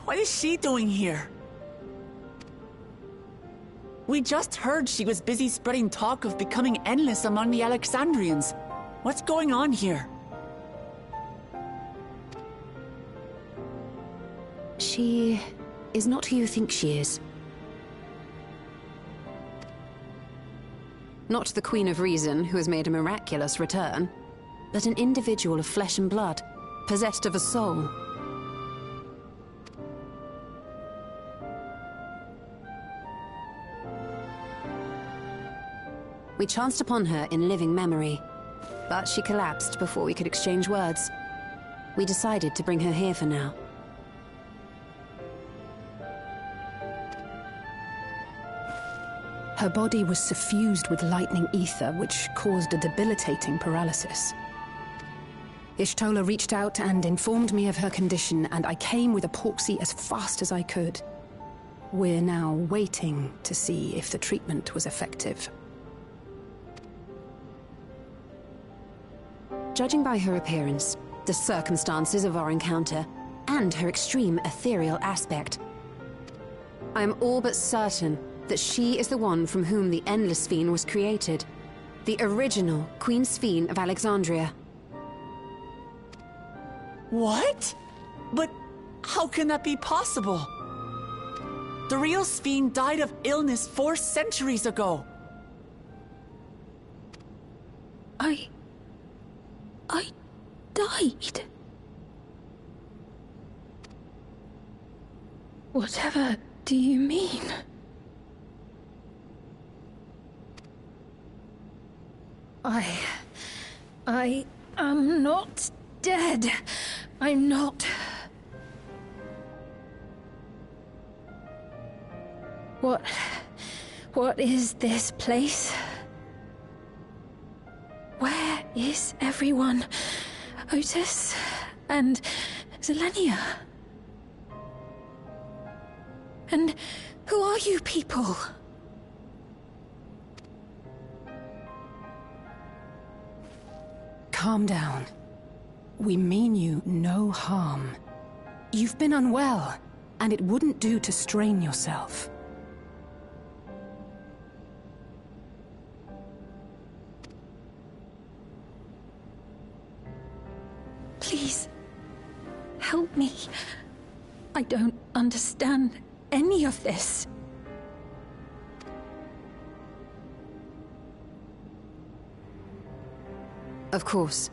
What is she doing here? We just heard she was busy spreading talk of becoming endless among the Alexandrians. What's going on here? She is not who you think she is. Not the Queen of Reason, who has made a miraculous return, but an individual of flesh and blood, possessed of a soul. We chanced upon her in living memory, but she collapsed before we could exchange words. We decided to bring her here for now. Her body was suffused with lightning ether, which caused a debilitating paralysis. Y'shtola reached out and informed me of her condition, and I came with epoxy as fast as I could. We're now waiting to see if the treatment was effective. Judging by her appearance, the circumstances of our encounter, and her extreme ethereal aspect, I am all but certain that she is the one from whom the Endless Sphene was created. The original Queen Sphene of Alexandria. What? But how can that be possible? The real Sphene died of illness 4 centuries ago. I died. Whatever do you mean? I am not dead. I'm not. What is this place? Where is everyone? Otis and Zelenia? And who are you people? Calm down. We mean you no harm. You've been unwell, and it wouldn't do to strain yourself. Please, help me. I don't understand any of this. Of course.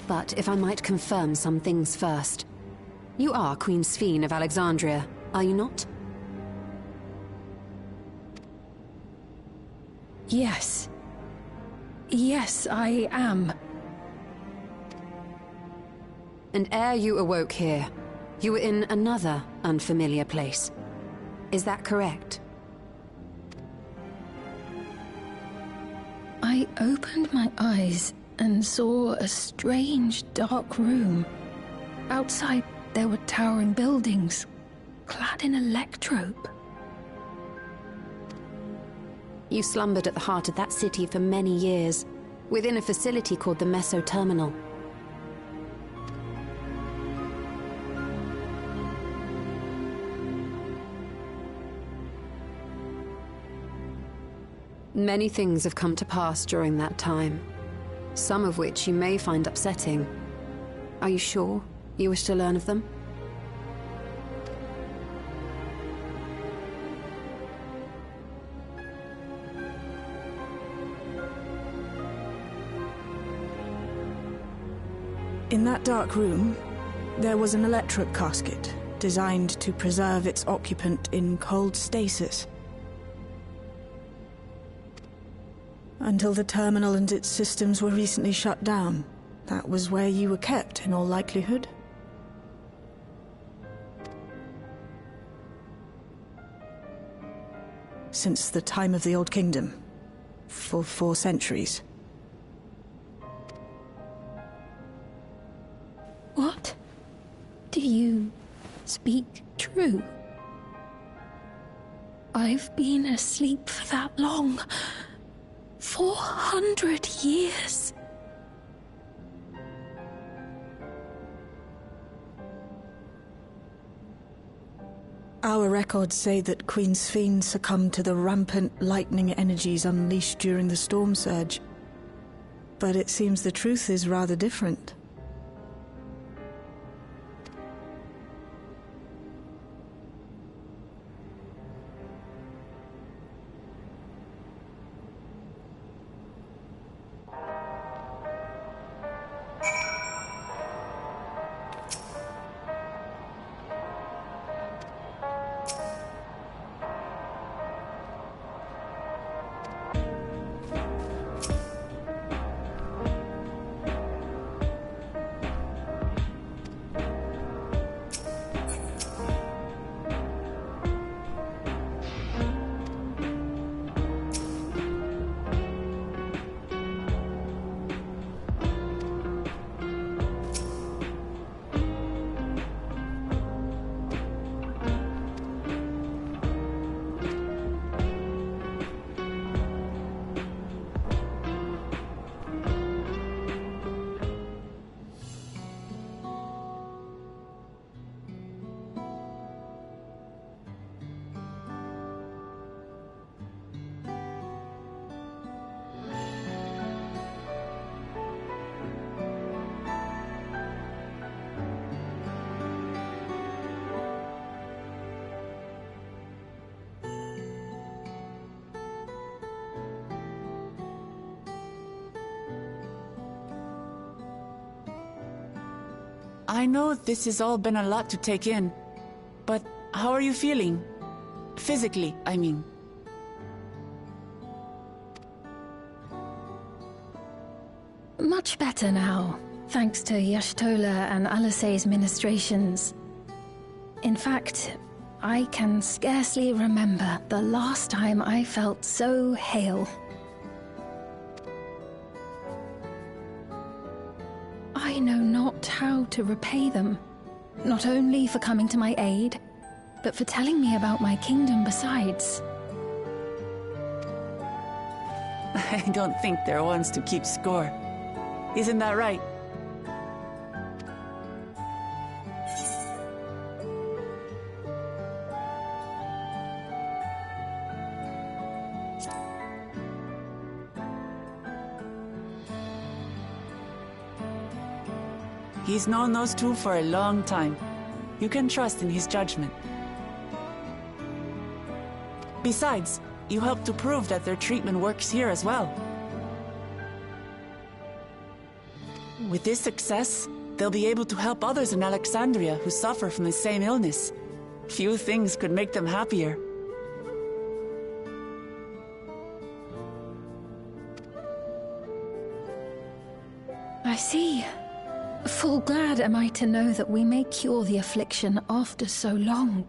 But if I might confirm some things first. You are Queen Sphene of Alexandria, are you not? Yes. Yes, I am. And ere you awoke here, you were in another unfamiliar place. Is that correct? I opened my eyes and saw a strange, dark room. Outside, there were towering buildings, clad in electrope. You slumbered at the heart of that city for many years, within a facility called the Meso Terminal. Many things have come to pass during that time, some of which you may find upsetting. Are you sure you wish to learn of them? In that dark room, there was an electric casket designed to preserve its occupant in cold stasis. Until the terminal and its systems were recently shut down. That was where you were kept, in all likelihood. Since the time of the Old Kingdom. For 4 centuries. What? Do you speak true? I've been asleep for that long. 400 years. Our records say that Queen Sphene succumbed to the rampant lightning energies unleashed during the storm surge. But it seems the truth is rather different. I know this has all been a lot to take in, but how are you feeling? Physically, I mean. Much better now, thanks to Y'shtola and Alisay's ministrations. In fact, I can scarcely remember the last time I felt so hale. I know not how to repay them, not only for coming to my aid, but for telling me about my kingdom besides. I don't think they're ones to keep score. Isn't that right? He's known those two for a long time. You can trust in his judgment. Besides, you helped to prove that their treatment works here as well. With this success, they'll be able to help others in Alexandria who suffer from the same illness. Few things could make them happier. I see. Full glad am I to know that we may cure the affliction after so long.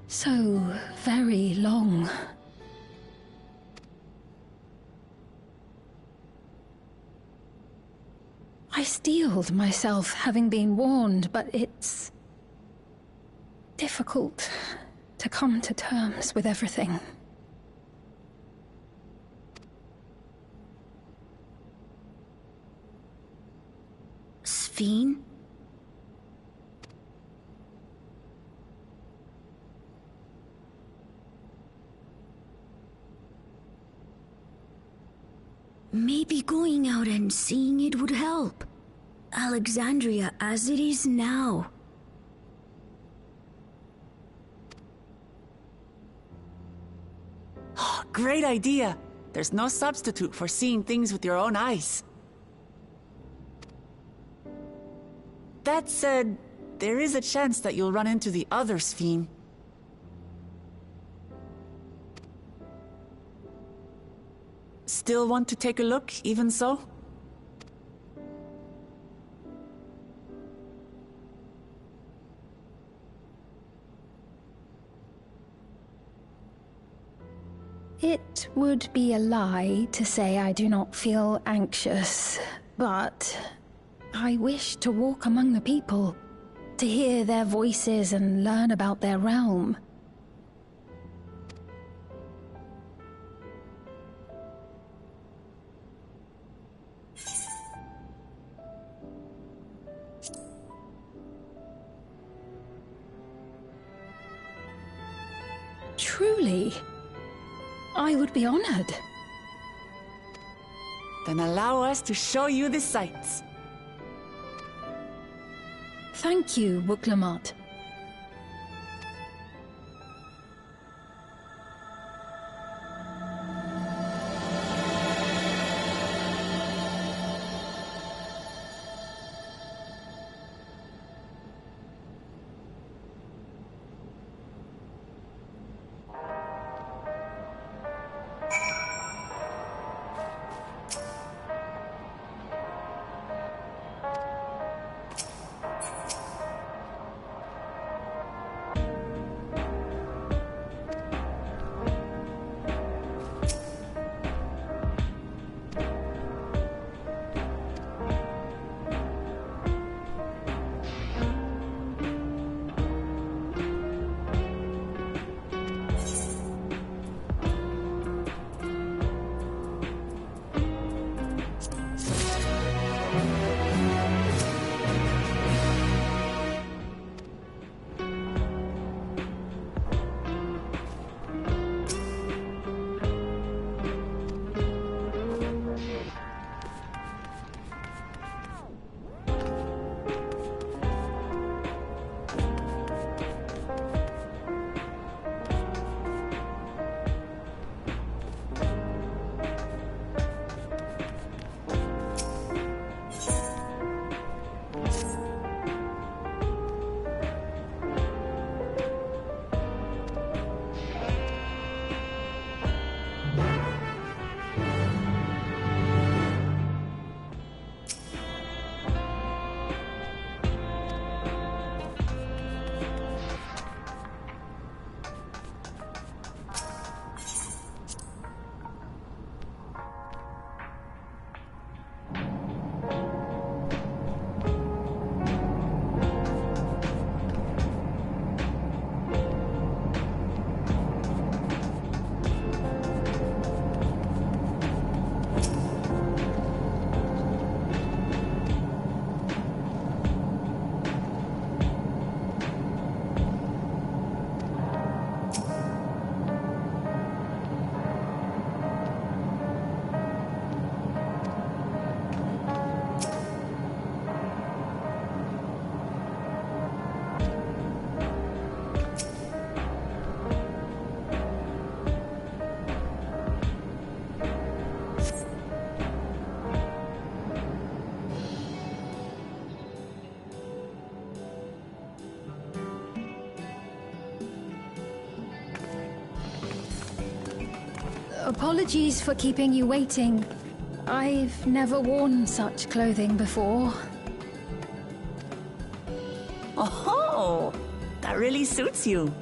So very long. I steeled myself, having been warned, but it's difficult to come to terms with everything. Sphene? Maybe going out and seeing it would help. Alexandria as it is now. Great idea! There's no substitute for seeing things with your own eyes. That said, there is a chance that you'll run into the other Sphene. Still want to take a look, even so? It would be a lie to say I do not feel anxious, but I wish to walk among the people, to hear their voices and learn about their realm. Truly. I would be honored. Then allow us to show you the sights. Thank you, Wuk-Lamat. Apologies for keeping you waiting. I've never worn such clothing before. Oh, that really suits you.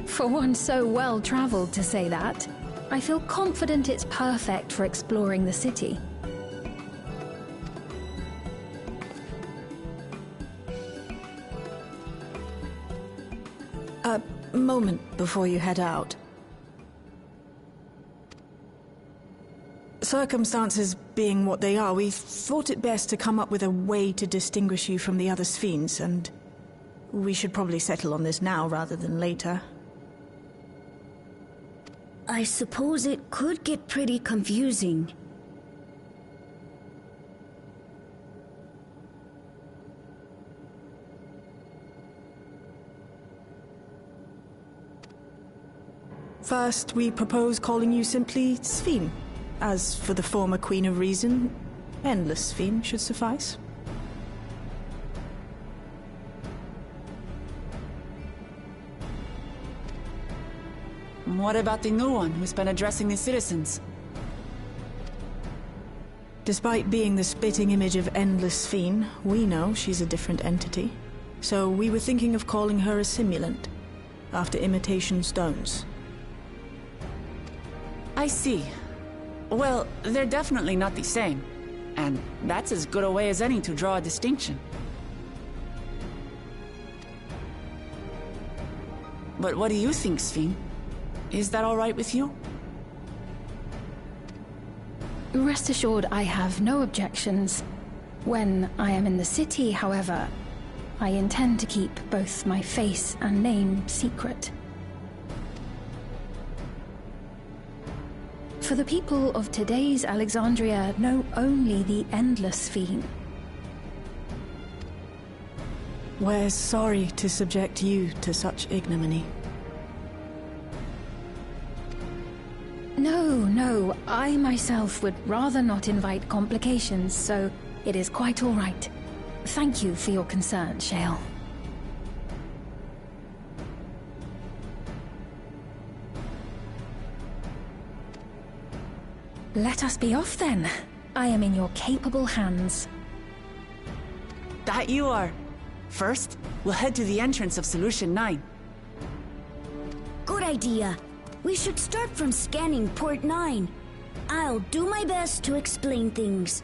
For one so well-traveled to say that, I feel confident it's perfect for exploring the city. A moment before you head out. Circumstances being what they are, we thought it best to come up with a way to distinguish you from the other Sphenes, and we should probably settle on this now rather than later. I suppose it could get pretty confusing. First, we propose calling you simply Sphene. As for the former Queen of Reason, Endless Sphene should suffice. What about the new one who's been addressing the citizens? Despite being the spitting image of Endless Sphene, we know she's a different entity. So we were thinking of calling her a simulant, after imitation stones. I see. Well, they're definitely not the same. And that's as good a way as any to draw a distinction. But what do you think, Sphene? Is that all right with you? Rest assured, I have no objections. When I am in the city, however, I intend to keep both my face and name secret. For the people of today's Alexandria know only the Endless Fiend. We're sorry to subject you to such ignominy. No, I myself would rather not invite complications, so it is quite all right. Thank you for your concern, Shale. Let us be off then. I am in your capable hands. That you are. First, we'll head to the entrance of Solution 9. Good idea. We should start from scanning Port 9. I'll do my best to explain things.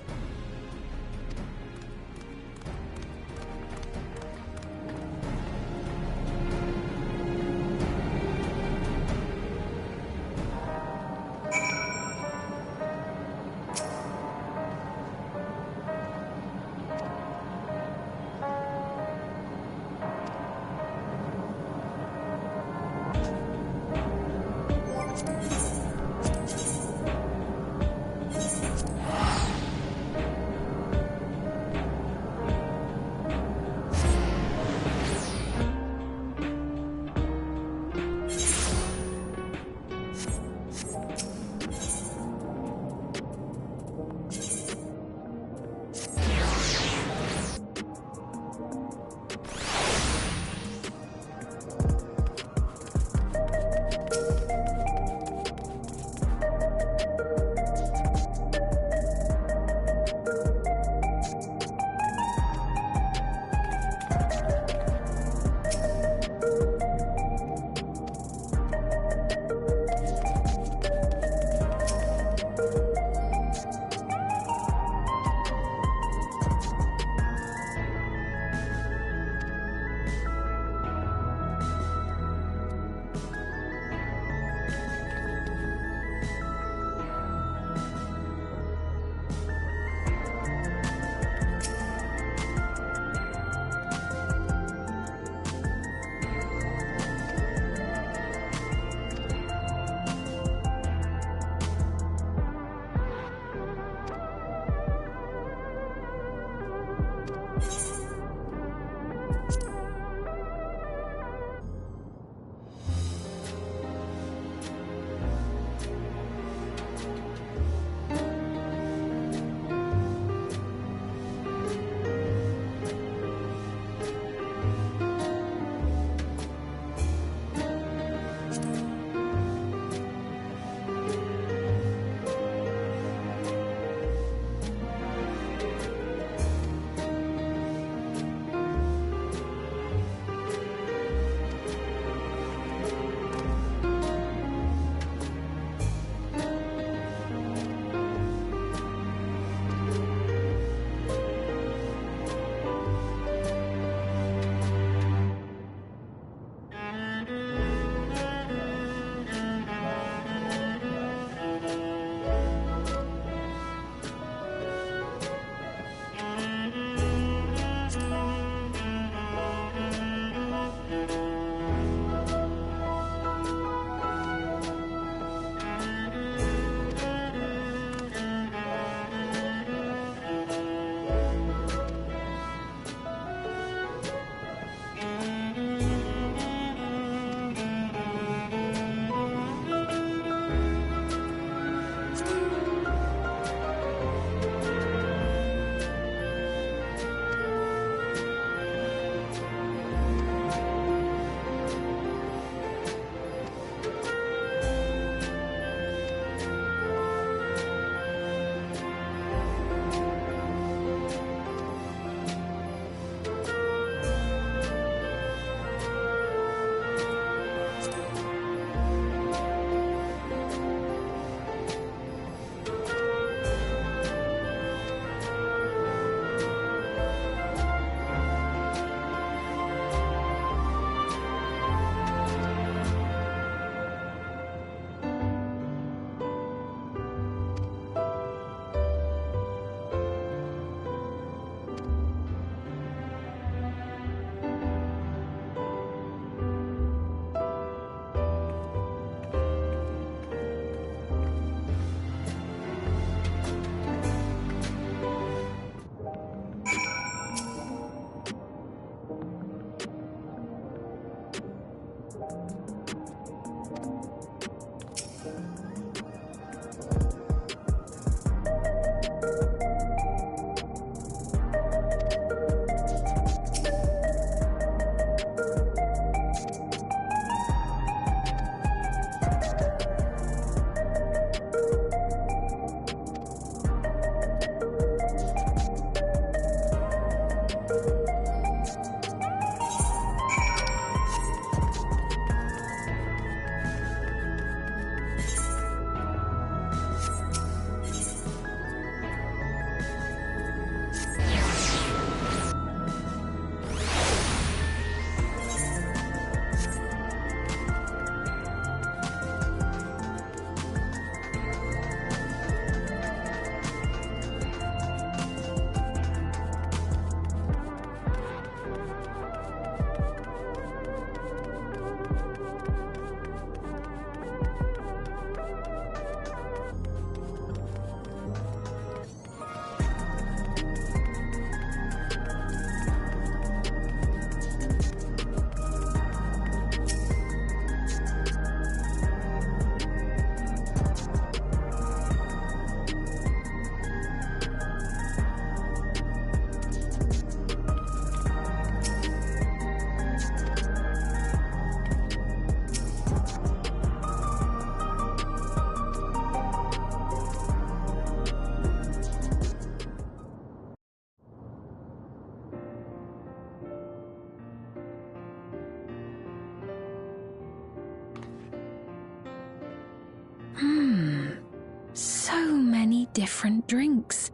different drinks.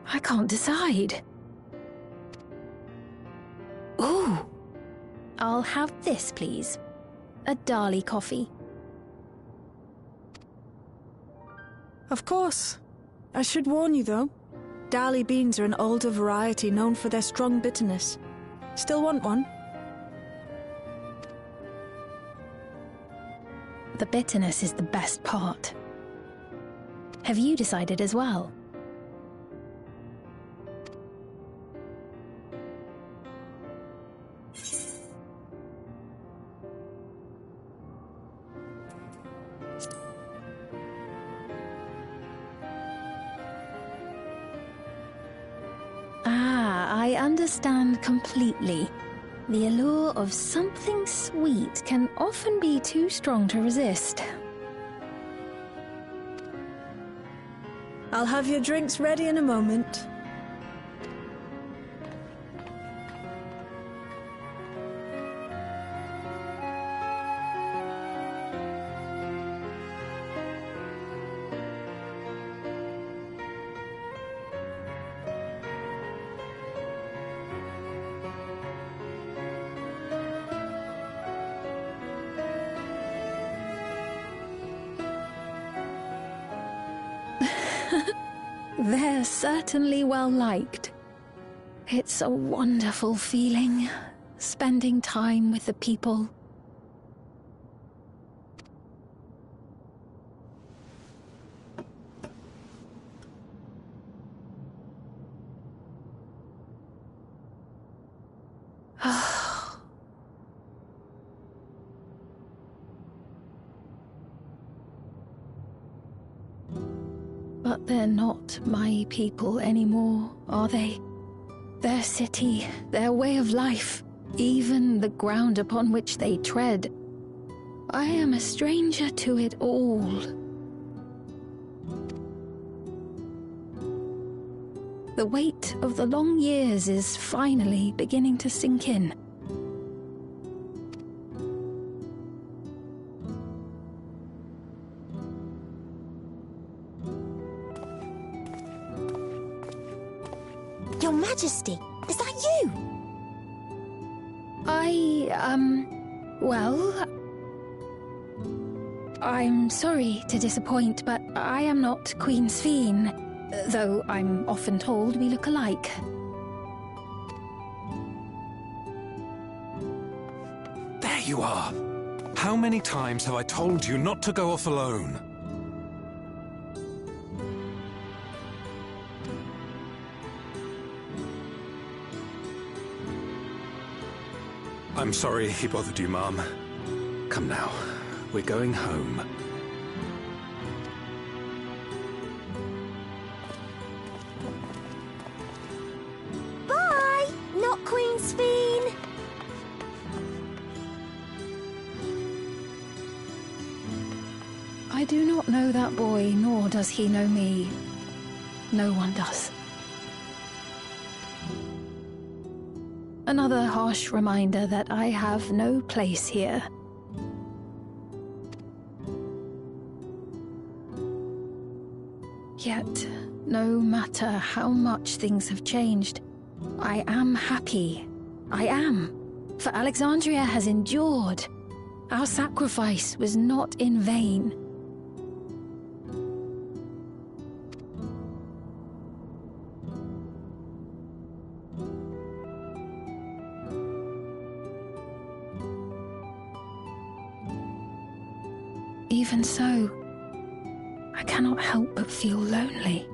I can't decide. Ooh! I'll have this, please. A Dali coffee. Of course. I should warn you, though. Dali beans are an older variety known for their strong bitterness. Still want one? The bitterness is the best part. Have you decided as well? I understand completely. The allure of something sweet can often be too strong to resist. I'll have your drinks ready in a moment. They're certainly well liked. It's a wonderful feeling, spending time with the people. But they're not my people anymore, are they? Their city, their way of life, even the ground upon which they tread. I am a stranger to it all. The weight of the long years is finally beginning to sink in. Your Majesty, is that you? Well, I'm sorry to disappoint, but I am not Queen Sphene, though I'm often told we look alike. There you are. How many times have I told you not to go off alone? I'm sorry he bothered you, Mom. Come now, we're going home. Bye, not Queen Sphene. I do not know that boy, nor does he know me. No one does. Another harsh reminder that I have no place here. Yet, no matter how much things have changed, I am happy. I am. For Alexandria has endured. Our sacrifice was not in vain. Even so, I cannot help but feel lonely.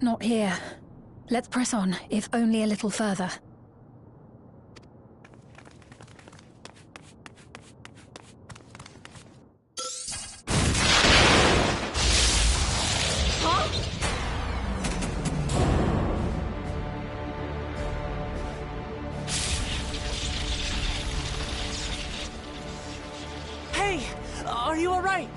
Not here. Let's press on, if only a little further. Hey! Are you alright?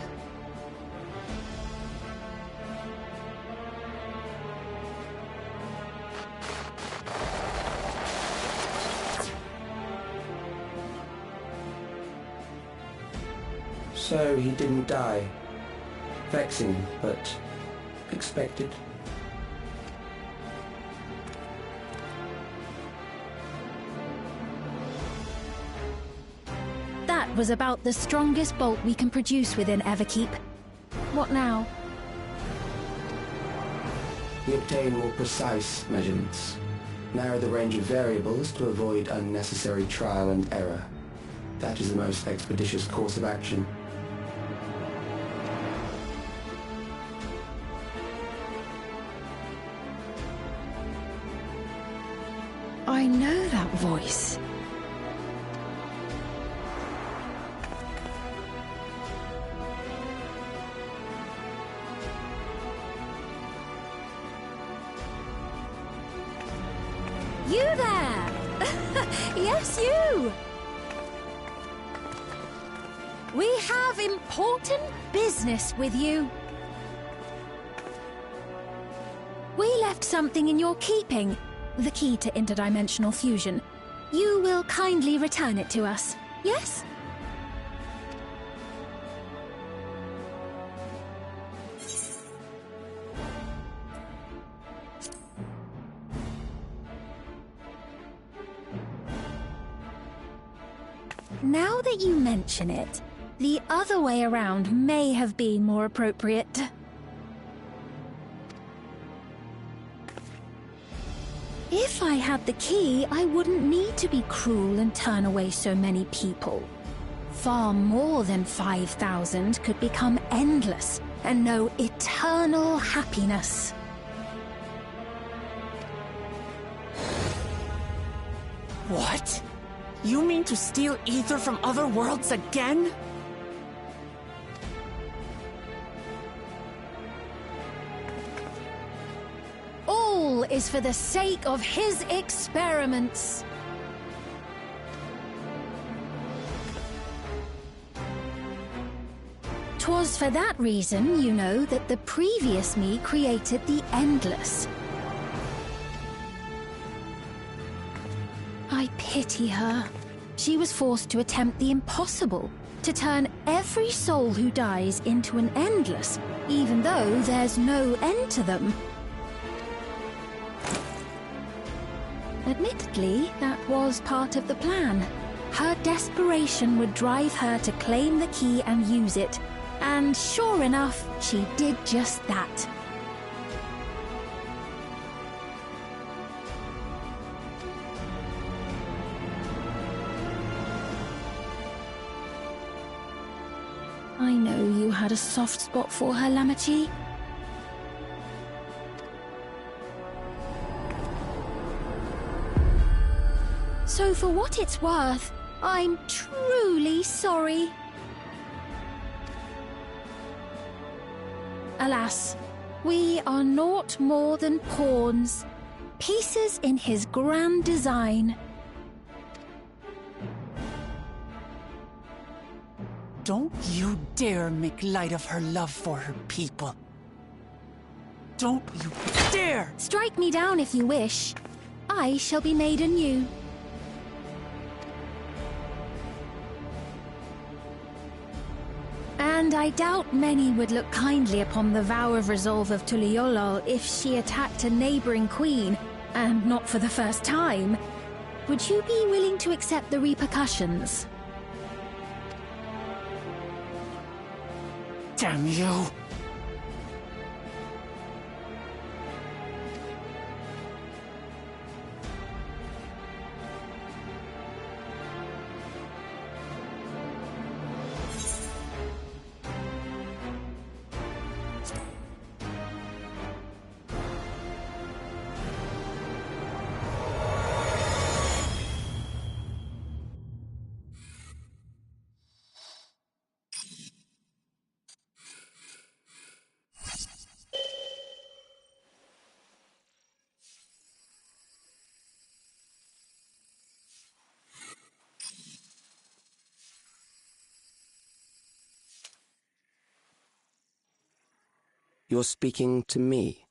So he didn't die. Vexing, but expected. That was about the strongest bolt we can produce within Everkeep. What now? We obtain more precise measurements. Narrow the range of variables to avoid unnecessary trial and error. That is the most expeditious course of action. I know that voice. You there! Yes, you! We have important business with you. We left something in your keeping. The key to interdimensional fusion. You will kindly return it to us, yes? Now that you mention it, the other way around may have been more appropriate. If I had the key, I wouldn't need to be cruel and turn away so many people. Far more than 5,000 could become endless and know eternal happiness. What? You mean to steal ether from other worlds again? All is for the sake of his experiments. Twas for that reason, you know, that the previous me created the Endless. I pity her. She was forced to attempt the impossible, to turn every soul who dies into an Endless, even though there's no end to them. Admittedly, that was part of the plan. Her desperation would drive her to claim the key and use it, and sure enough, she did just that. I know you had a soft spot for her, Lamachi. So for what it's worth, I'm truly sorry. Alas, we are naught more than pawns, pieces in his grand design. Don't you dare make light of her love for her people. Don't you dare! Strike me down if you wish. I shall be made anew. And I doubt many would look kindly upon the vow of resolve of Tuliyollal if she attacked a neighboring queen, and not for the first time. Would you be willing to accept the repercussions? Damn you! You're speaking to me.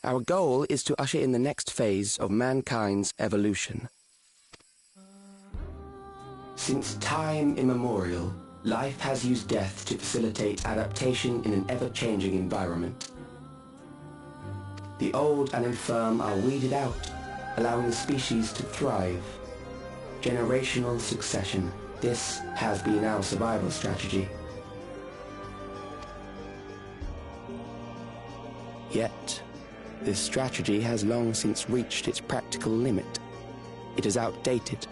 Our goal is to usher in the next phase of mankind's evolution. Since time immemorial, life has used death to facilitate adaptation in an ever-changing environment. The old and infirm are weeded out, allowing the species to thrive. Generational succession. This has been our survival strategy. Yet, this strategy has long since reached its practical limit. It is outdated.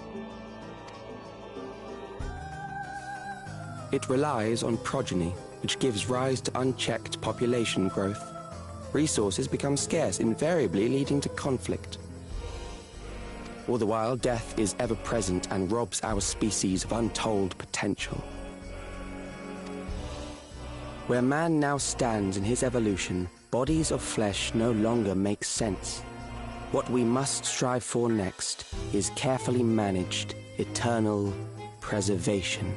It relies on progeny, which gives rise to unchecked population growth. Resources become scarce, invariably leading to conflict. All the while, death is ever present and robs our species of untold potential. Where man now stands in his evolution, bodies of flesh no longer make sense. What we must strive for next is carefully managed, eternal preservation.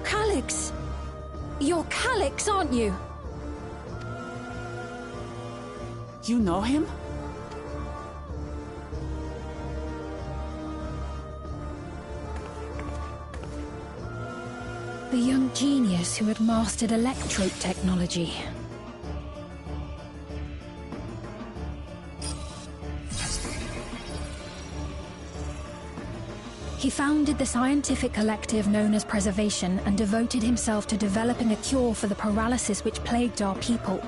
Calix! You're Calix, aren't you? You know him? The young genius who had mastered electrope technology. He founded the scientific collective known as Preservation and devoted himself to developing a cure for the paralysis which plagued our people.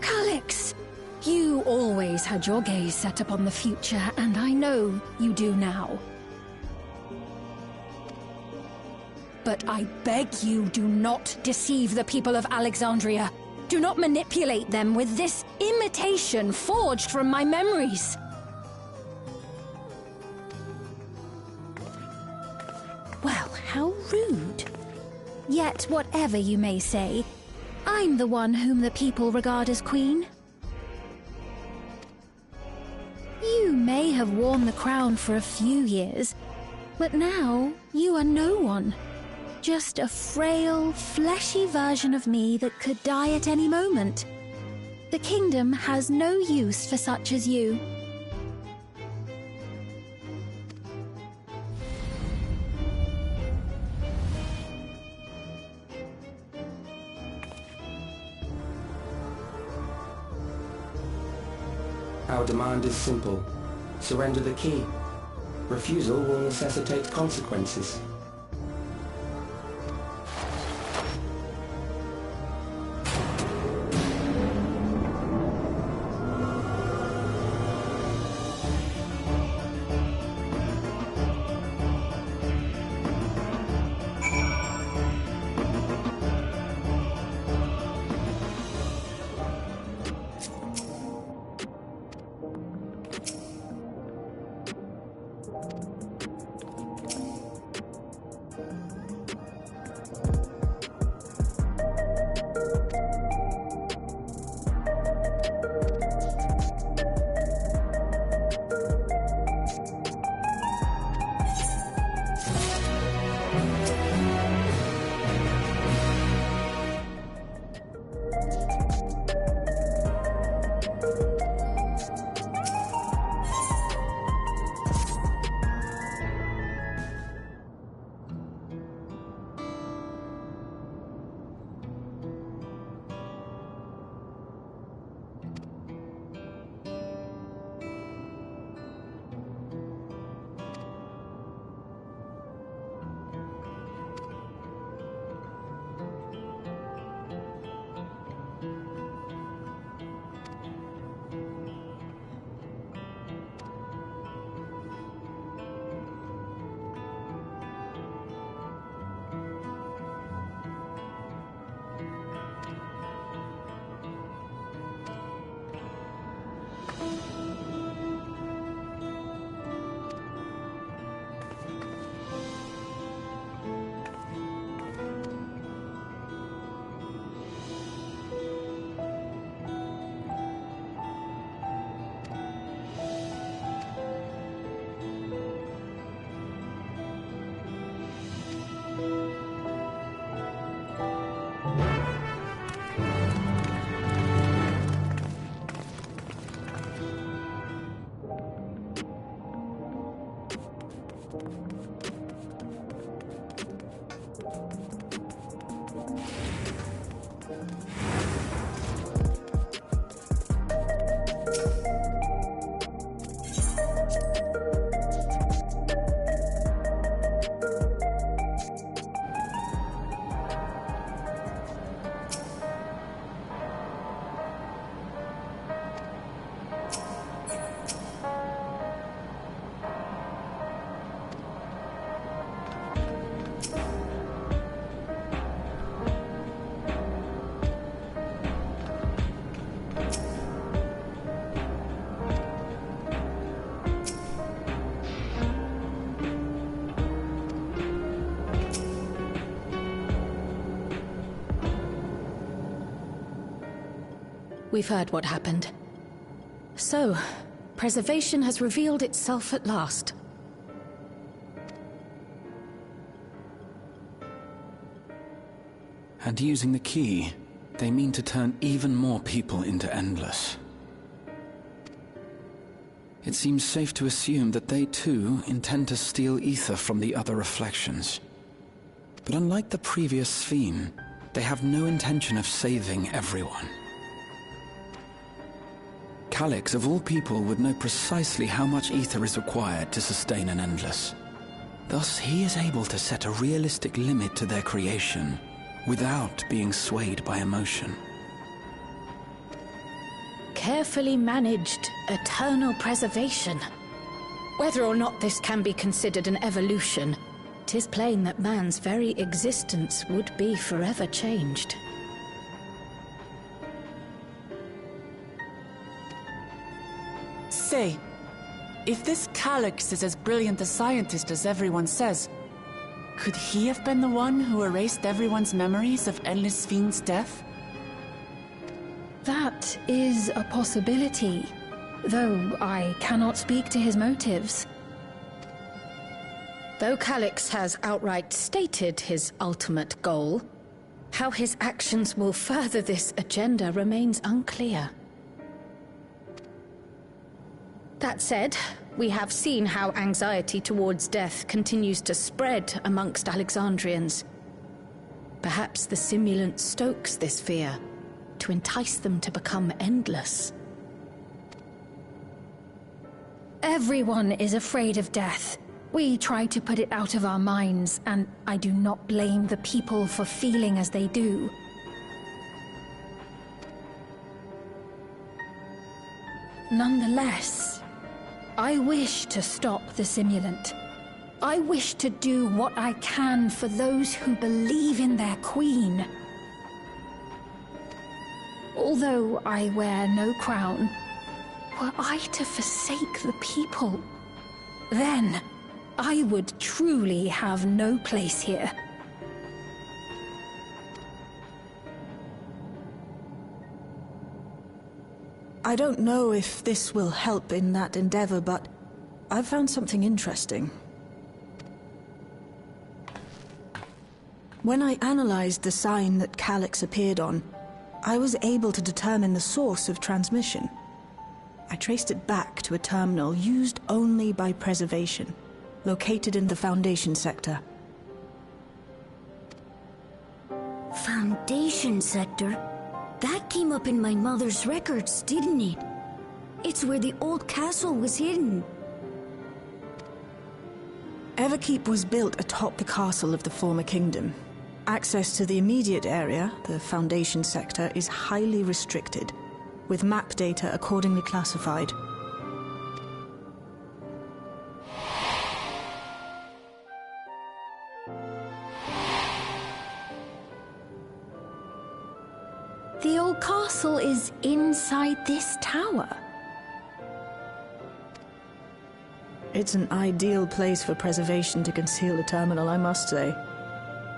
Calix! You always had your gaze set upon the future, and I know you do now. But I beg you, do not deceive the people of Alexandria. Do not manipulate them with this imitation forged from my memories. Well, how rude. Yet, whatever you may say, I'm the one whom the people regard as queen. You may have worn the crown for a few years, but now you are no one. Just a frail, fleshy version of me that could die at any moment. The kingdom has no use for such as you. Our demand is simple. Surrender the key. Refusal will necessitate consequences. we've heard what happened. So, preservation has revealed itself at last. And using the key, they mean to turn even more people into Endless. It seems safe to assume that they too intend to steal ether from the other reflections. But unlike the previous Sphene, they have no intention of saving everyone. Calyx, of all people, would know precisely how much ether is required to sustain an Endless. Thus, he is able to set a realistic limit to their creation, without being swayed by emotion. Carefully managed, eternal preservation. Whether or not this can be considered an evolution, 'tis plain that man's very existence would be forever changed. Say, if this Calyx is as brilliant a scientist as everyone says, could he have been the one who erased everyone's memories of Endless Sphene's death? That is a possibility, though I cannot speak to his motives. Though Calyx has outright stated his ultimate goal, how his actions will further this agenda remains unclear. That said, we have seen how anxiety towards death continues to spread amongst Alexandrians. Perhaps the simulant stokes this fear, to entice them to become endless. Everyone is afraid of death. We try to put it out of our minds, and I do not blame the people for feeling as they do. Nonetheless, I wish to stop the simulant. I wish to do what I can for those who believe in their queen. Although I wear no crown, were I to forsake the people, then I would truly have no place here. I don't know if this will help in that endeavor, but I've found something interesting. When I analyzed the sign that Calyx appeared on, I was able to determine the source of transmission. I traced it back to a terminal used only by preservation, located in the Foundation sector. Foundation sector? That came up in my mother's records, didn't it? It's where the old castle was hidden. Everkeep was built atop the castle of the former kingdom. Access to the immediate area, the Foundation sector, is highly restricted, with map data accordingly classified. The old castle is inside this tower. It's an ideal place for preservation to conceal the terminal, I must say.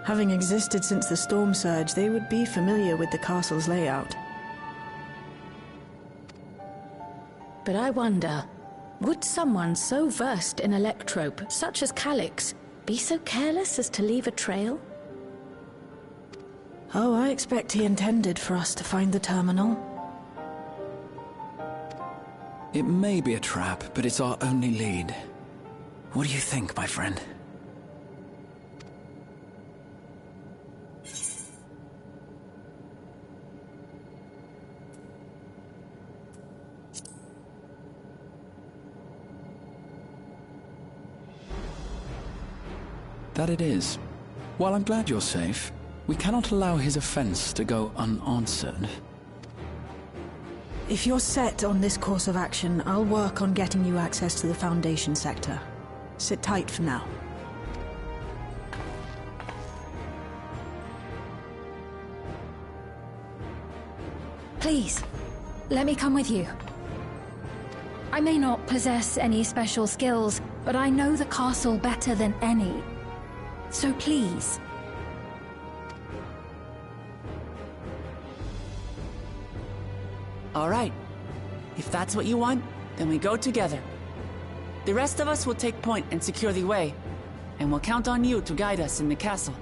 Having existed since the Storm Surge, they would be familiar with the castle's layout. But I wonder, would someone so versed in electrope, such as Calyx, be so careless as to leave a trail? Oh, I expect he intended for us to find the terminal. It may be a trap, but it's our only lead. What do you think, my friend? That it is. While I'm glad you're safe, we cannot allow his offense to go unanswered. If you're set on this course of action, I'll work on getting you access to the Foundation sector. Sit tight for now. Please, let me come with you. I may not possess any special skills, but I know the castle better than any. So please. All right. If that's what you want, then we go together. The rest of us will take point and secure the way, and we'll count on you to guide us in the castle.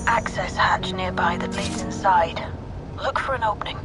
Access hatch nearby that leads inside. Look for an opening.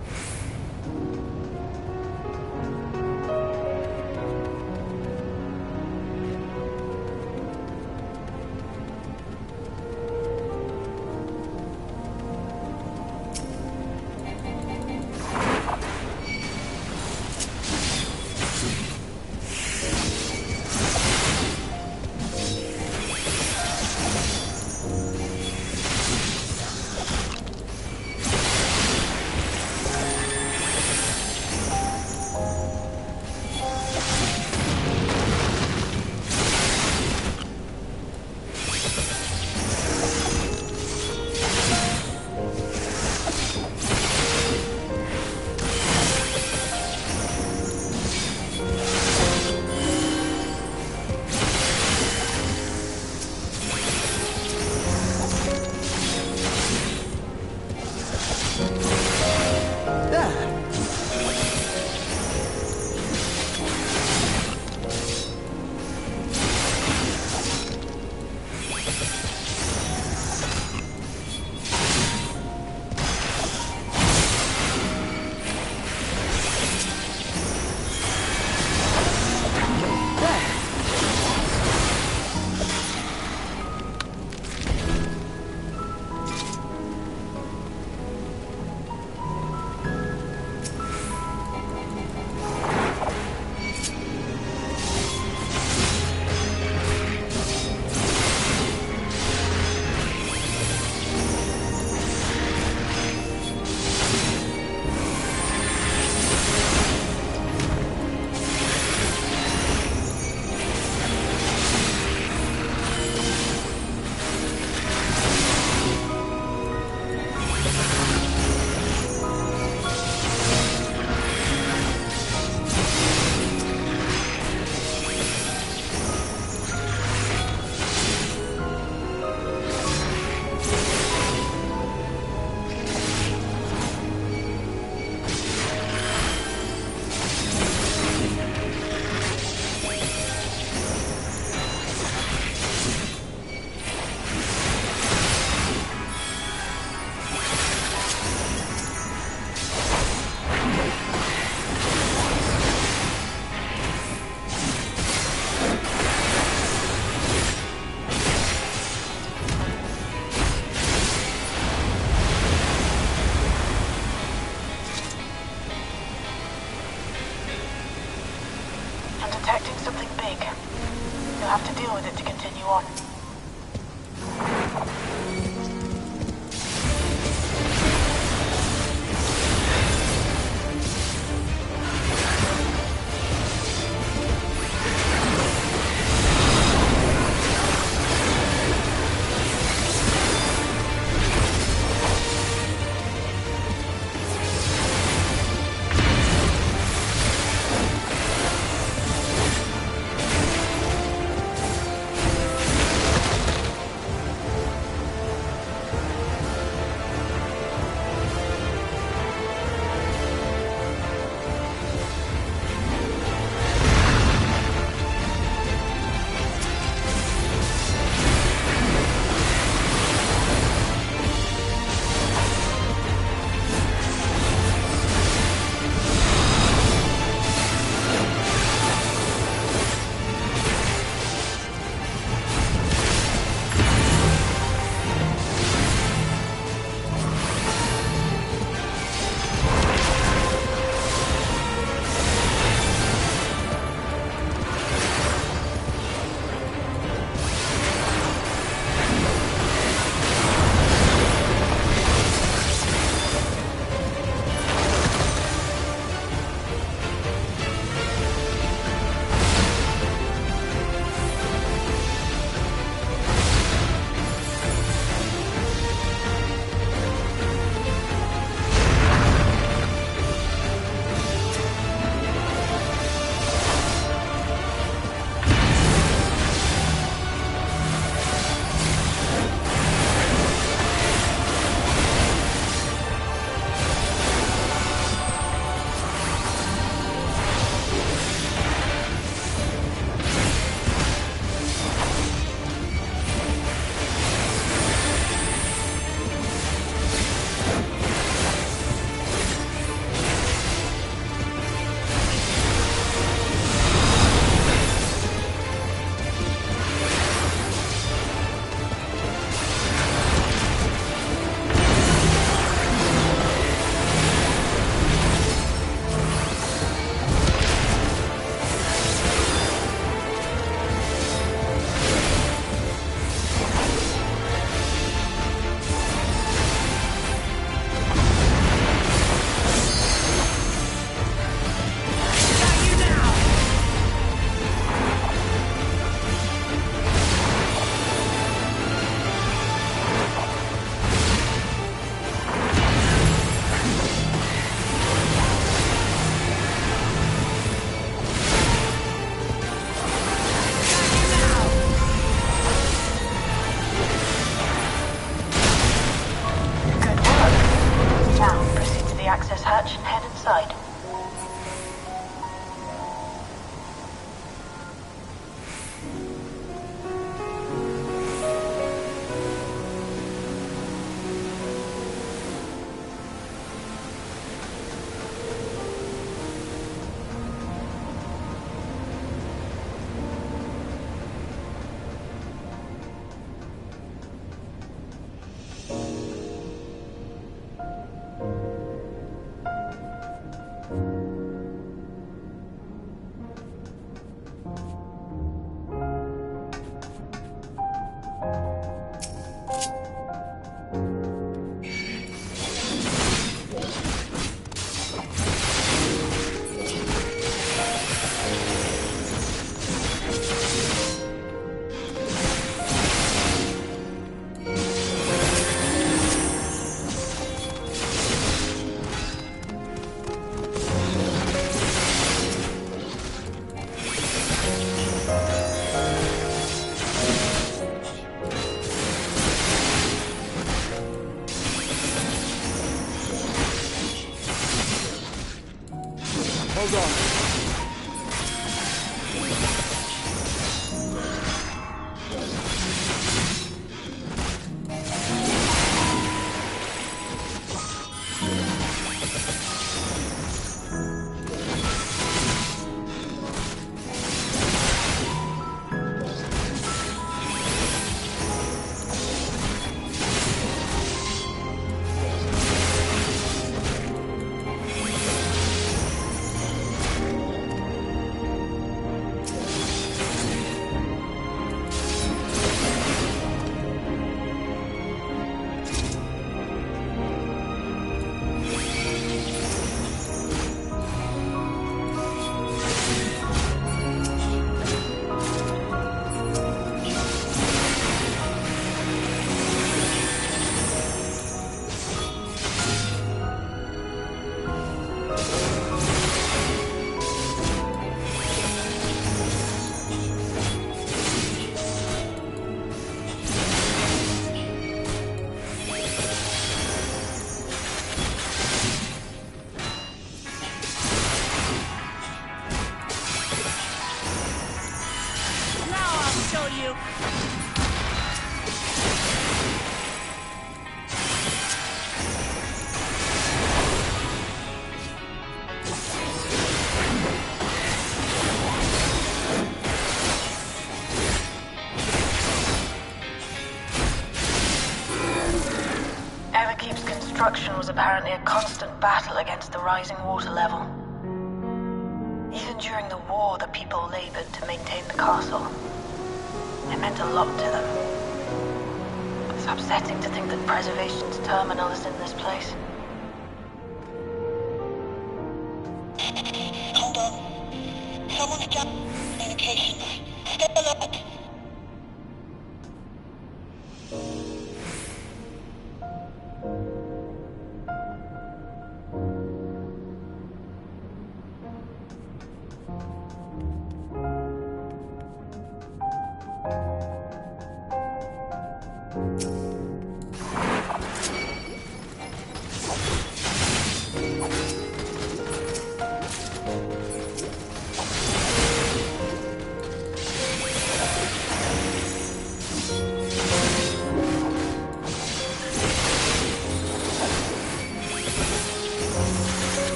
Hold on. Construction was apparently a constant battle against the rising water level. Even during the war, the people labored to maintain the castle. It meant a lot to them. It's upsetting to think that Preservation's terminal is in this place. Hold on. Someone's jammed communications. Stay alert.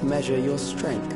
Measure your strength.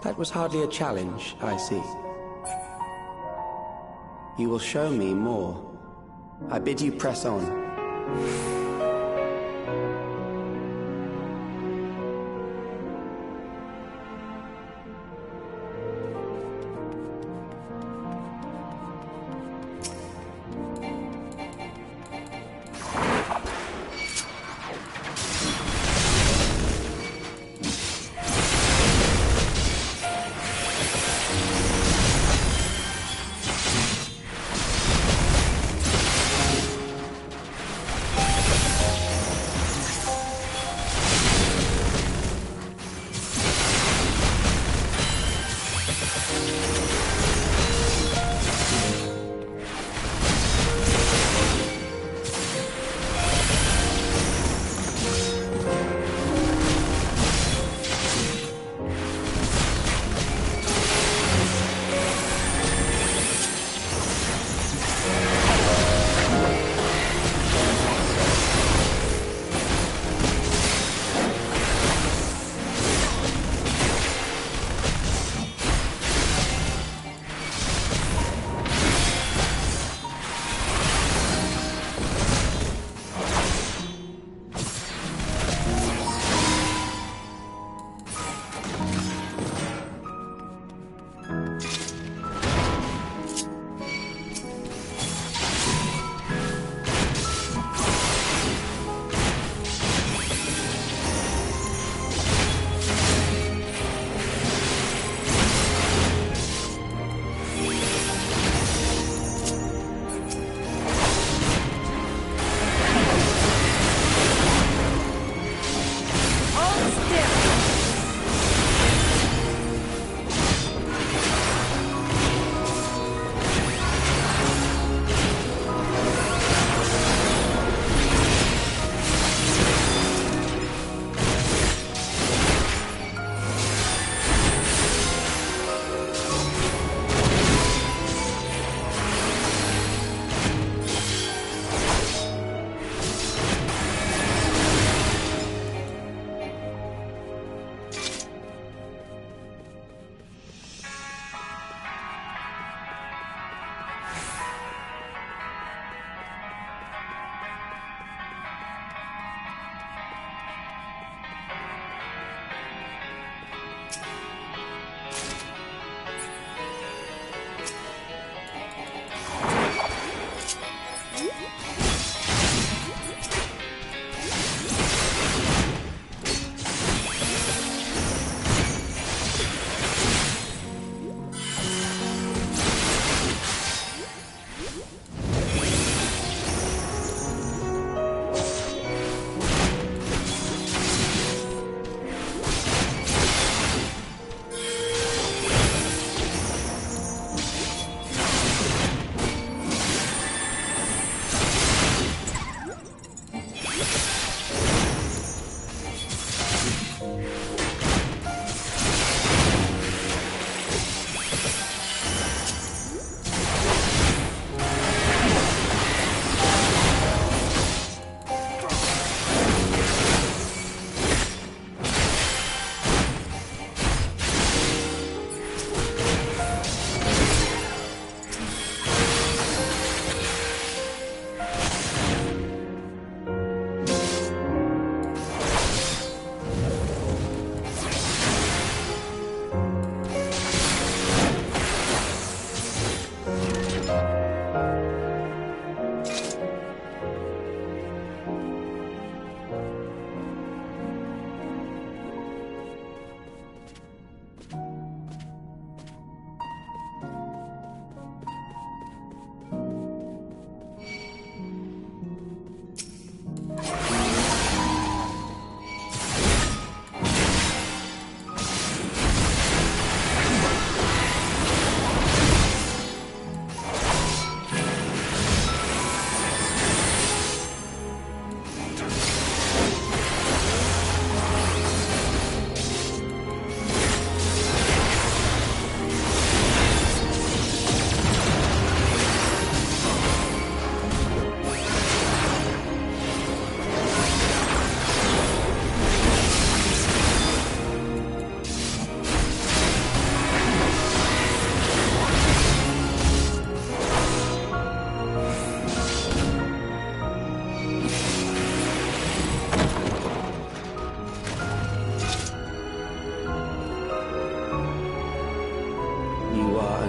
That was hardly a challenge, I see. You will show me more. I bid you press on.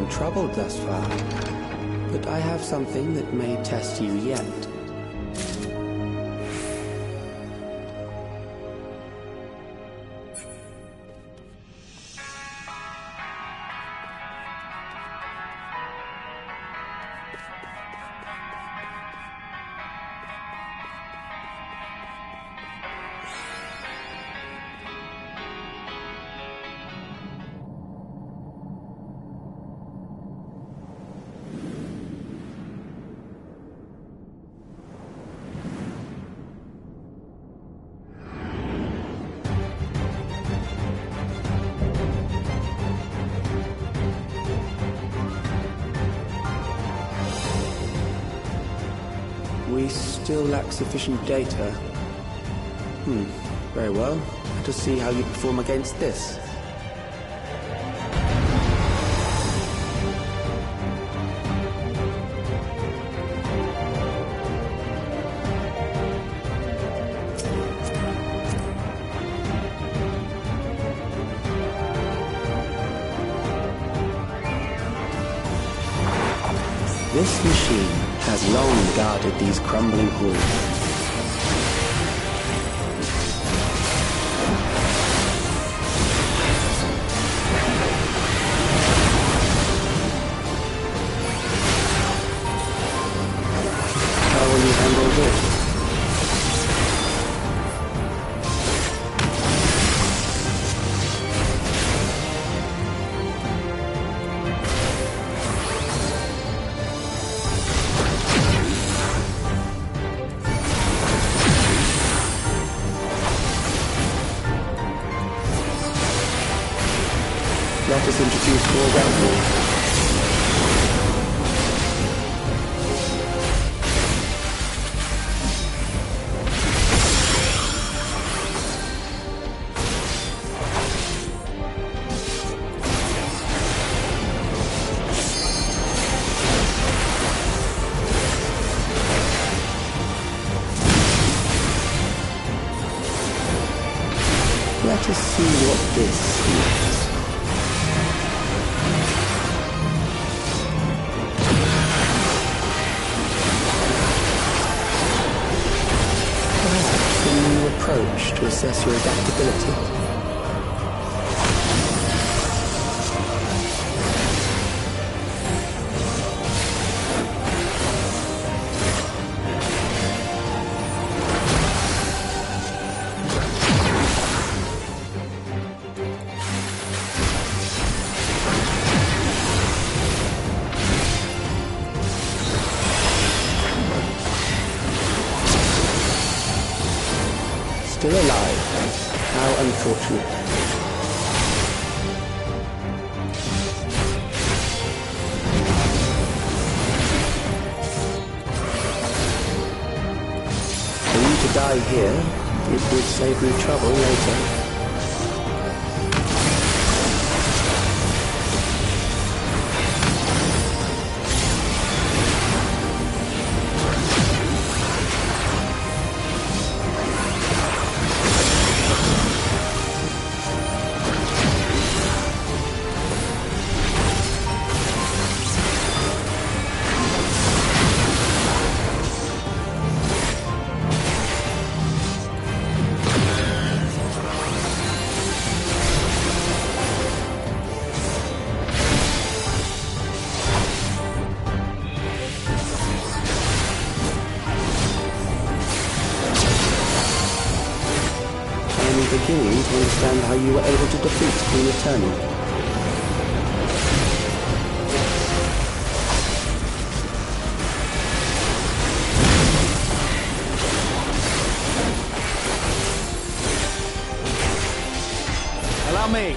untroubled thus far, but I have something that may test you yet. We still lack sufficient data. Very well. Let us see how you perform against this. This machine has long guarded these crumbling halls. How will you handle this? Let us introduce more weapons. Let us see what this is. Approach to assess your adaptability. Still alive. How unfortunate. For you to die here, it would save me trouble later. Beginning to understand how you were able to defeat Queen Eternal. Allow me.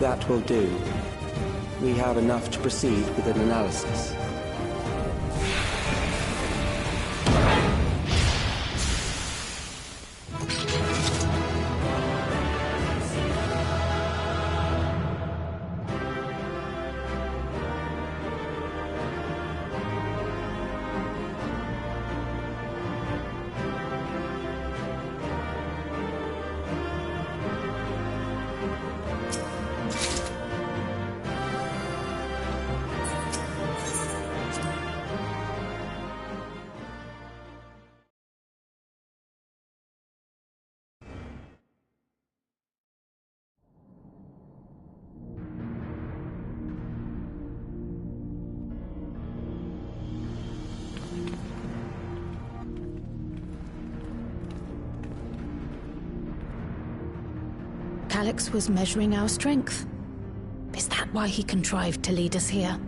That will do. We have enough to proceed with an analysis. Calix was measuring our strength. Is that why he contrived to lead us here?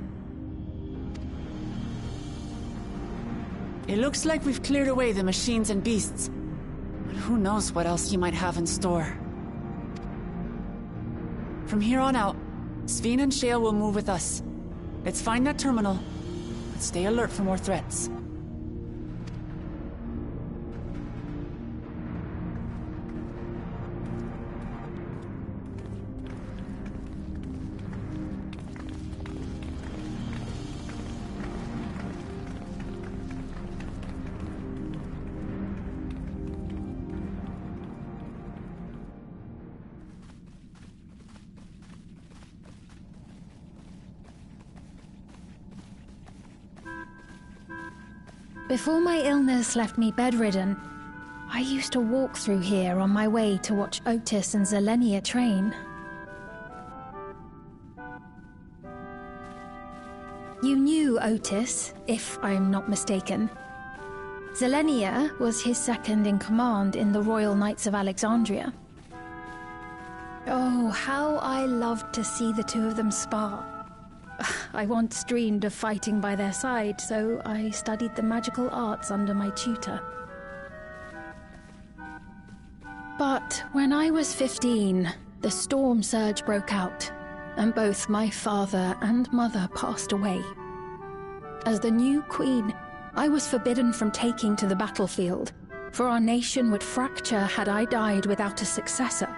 It looks like we've cleared away the machines and beasts. But who knows what else he might have in store. From here on out, Sveen and Shale will move with us. Let's find that terminal, but stay alert for more threats. Before my illness left me bedridden, I used to walk through here on my way to watch Otis and Zelenia train. You knew Otis, if I'm not mistaken. Zelenia was his second in command in the Royal Knights of Alexandria. Oh, how I loved to see the two of them spar. I once dreamed of fighting by their side, so I studied the magical arts under my tutor. But when I was 15, the storm surge broke out, and both my father and mother passed away. As the new queen, I was forbidden from taking to the battlefield, for our nation would fracture had I died without a successor.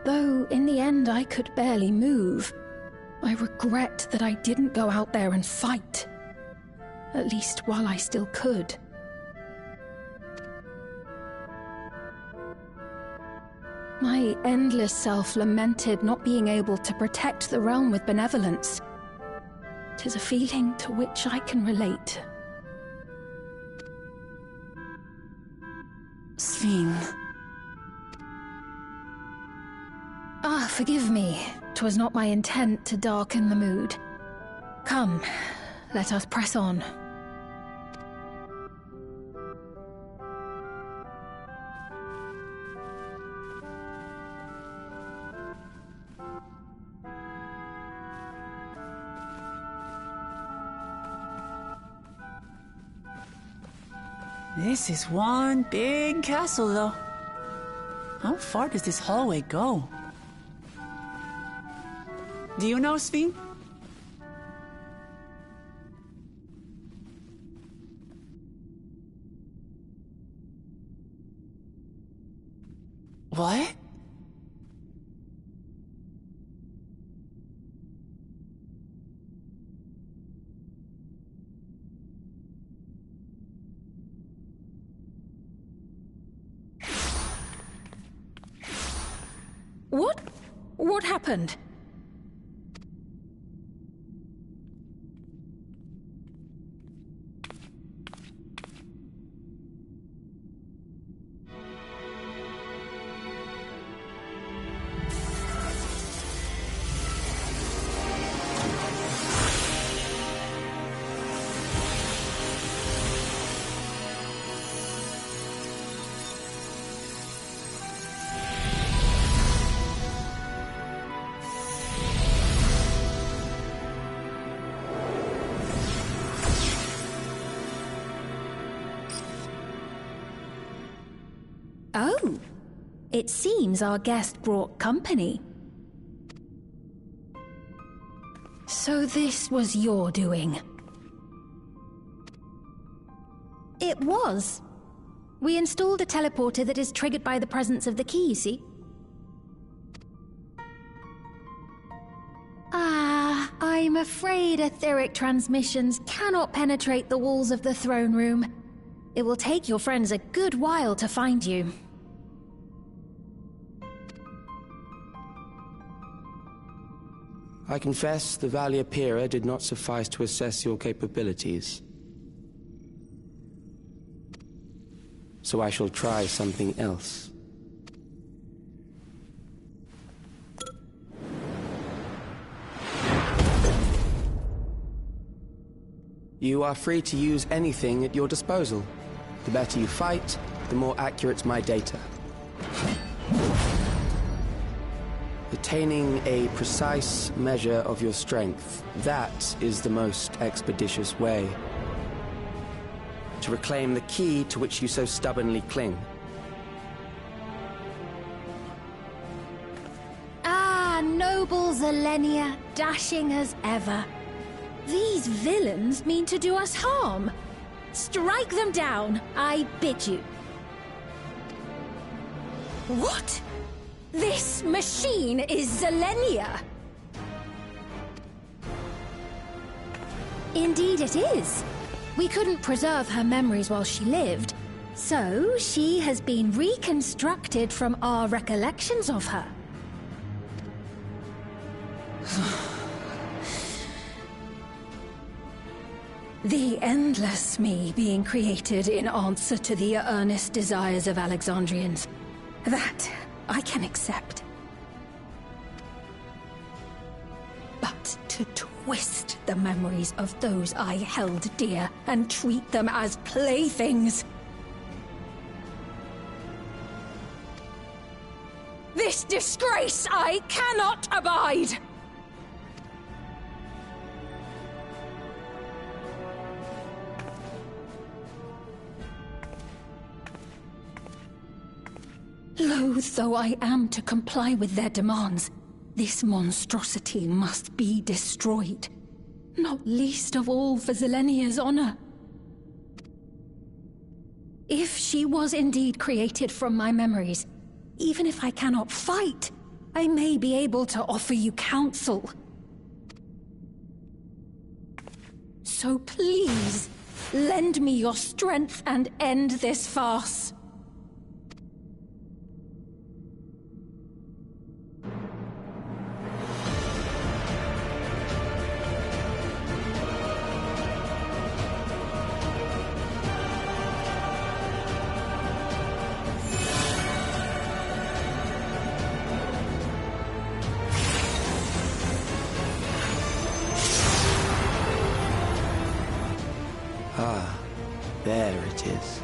Though, in the end, I could barely move. I regret that I didn't go out there and fight. At least while I still could. My endless self lamented not being able to protect the realm with benevolence. 'Tis a feeling to which I can relate. Sveen. Ah, forgive me. 'Twas not my intent to darken the mood. Come, let us press on. This is one big castle, though. How far does this hallway go? Do you know, Sveen? What? What happened? Oh, It seems our guest brought company. So this was your doing? It was. We installed a teleporter that is triggered by the presence of the key, you see? I'm afraid etheric transmissions cannot penetrate the walls of the throne room. It will take your friends a good while to find you. I confess the Valia Pira did not suffice to assess your capabilities. So I shall try something else. You are free to use anything at your disposal. The better you fight, the more accurate my data. Attaining a precise measure of your strength, that is the most expeditious way to reclaim the key to which you so stubbornly cling. Ah, noble Zilenia, dashing as ever. These villains mean to do us harm. Strike them down, I bid you. What? This machine is Zilenia! Indeed it is. We couldn't preserve her memories while she lived, so she has been reconstructed from our recollections of her. The endless me being created in answer to the earnest desires of Alexandrians. That I can accept. But to twist the memories of those I held dear and treat them as playthings. This disgrace I cannot abide! Loath though I am to comply with their demands, this monstrosity must be destroyed. Not least of all for Zilenia's honor. If she was indeed created from my memories, even if I cannot fight, I may be able to offer you counsel. So please, lend me your strength and end this farce. Ah, there it is.